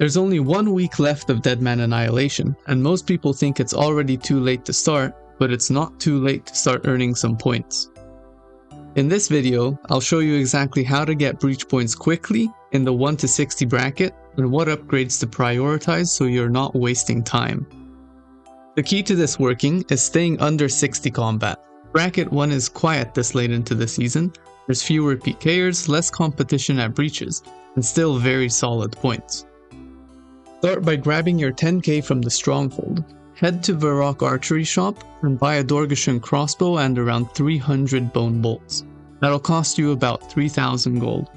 There's only 1 week left of Deadman Annihilation, and most people think it's already too late to start, but it's not too late to start earning some points. In this video, I'll show you exactly how to get breach points quickly in the 1 to 60 bracket and what upgrades to prioritize so you're not wasting time. The key to this working is staying under 60 combat. Bracket 1 is quiet this late into the season, there's fewer PKers, less competition at breaches, and still very solid points. Start by grabbing your 10k from the stronghold. Head to Varrock Archery Shop and buy a Dorgashan crossbow and around 300 bone bolts. That'll cost you about 3000 gold.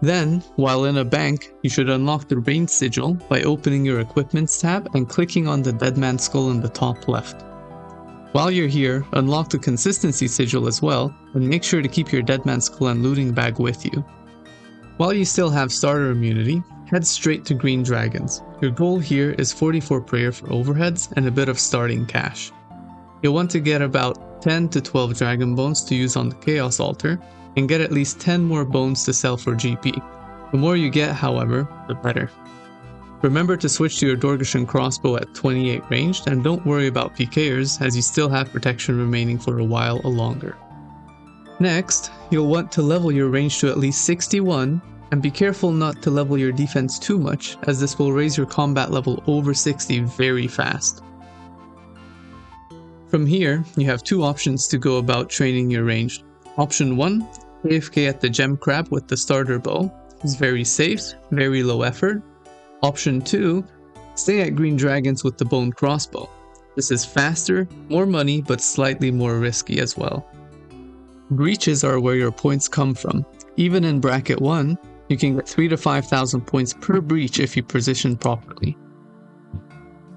Then, while in a bank, you should unlock the range sigil by opening your equipments tab and clicking on the Deadman skull in the top left. While you're here, unlock the consistency sigil as well, and make sure to keep your Deadman skull and looting bag with you. While you still have starter immunity, head straight to Green Dragons. Your goal here is 44 prayer for overheads and a bit of starting cash. You'll want to get about 10 to 12 dragon bones to use on the Chaos Altar, and get at least 10 more bones to sell for GP. The more you get, however, the better. Remember to switch to your Dorgashan crossbow at 28 ranged, and don't worry about PKers as you still have protection remaining for a while longer. Next, you'll want to level your range to at least 61, and be careful not to level your defense too much, as this will raise your combat level over 60 very fast. From here, you have 2 options to go about training your ranged. Option 1, AFK at the gem crab with the starter bow. It's very safe, very low effort. Option 2, stay at Green Dragons with the bone crossbow. This is faster, more money, but slightly more risky as well. Breaches are where your points come from. Even in bracket 1, you can get 3 to 5,000 points per breach if you position properly.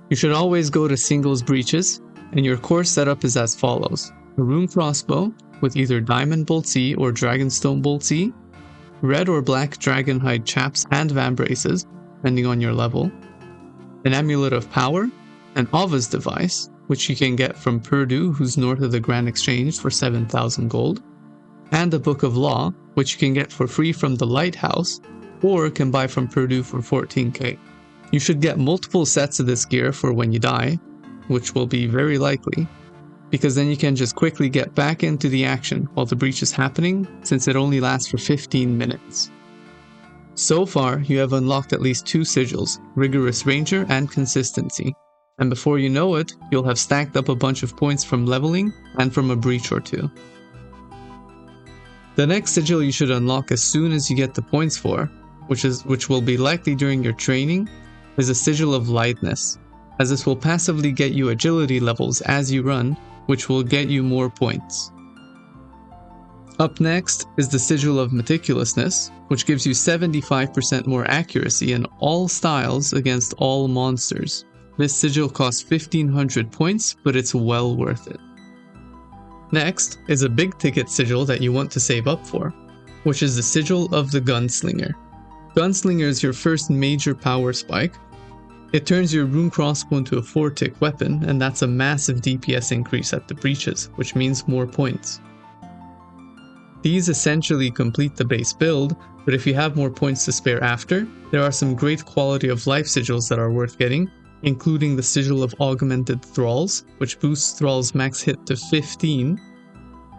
You should always go to singles breaches, and your core setup is as follows. A rune crossbow with either Diamond Bolt C or Dragonstone Bolt C, red or black Dragonhide chaps and vambraces, depending on your level, an Amulet of Power, an Ava's Device, which you can get from Purdue, who's north of the Grand Exchange for 7,000 gold, and a Book of Law, which you can get for free from the Lighthouse, or can buy from Purdue for 14k. You should get multiple sets of this gear for when you die, which will be very likely, because then you can just quickly get back into the action while the breach is happening, since it only lasts for 15 minutes. So far, you have unlocked at least 2 sigils, Rigorous Ranger and Consistency, and before you know it, you'll have stacked up a bunch of points from leveling and from a breach or 2. The next sigil you should unlock as soon as you get the points for, which will be likely during your training, is a Sigil of Lightness, as this will passively get you agility levels as you run, which will get you more points. Up next is the Sigil of Meticulousness, which gives you 75% more accuracy in all styles against all monsters. This sigil costs 1500 points, but it's well worth it. Next is a big ticket sigil that you want to save up for, which is the Sigil of the Gunslinger. Gunslinger is your first major power spike. It turns your rune crossbow into a 4-tick weapon, and that's a massive DPS increase at the breaches, which means more points. These essentially complete the base build, but if you have more points to spare after, there are some great quality of life sigils that are worth getting, including the Sigil of Augmented Thralls, which boosts Thralls' max hit to 15.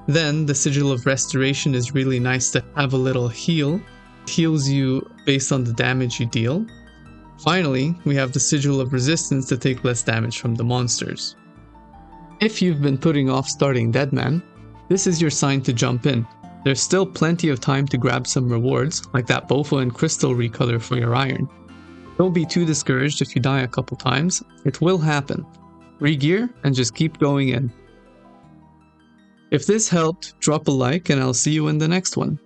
Then the Sigil of Restoration is really nice to have a little heal. It heals you based on the damage you deal. Finally, we have the Sigil of Resistance to take less damage from the monsters. If you've been putting off starting Deadman, this is your sign to jump in. There's still plenty of time to grab some rewards, like that Bofa and Crystal recolor for your iron. Don't be too discouraged if you die a couple times, it will happen. Re-gear and just keep going in. If this helped, drop a like and I'll see you in the next one.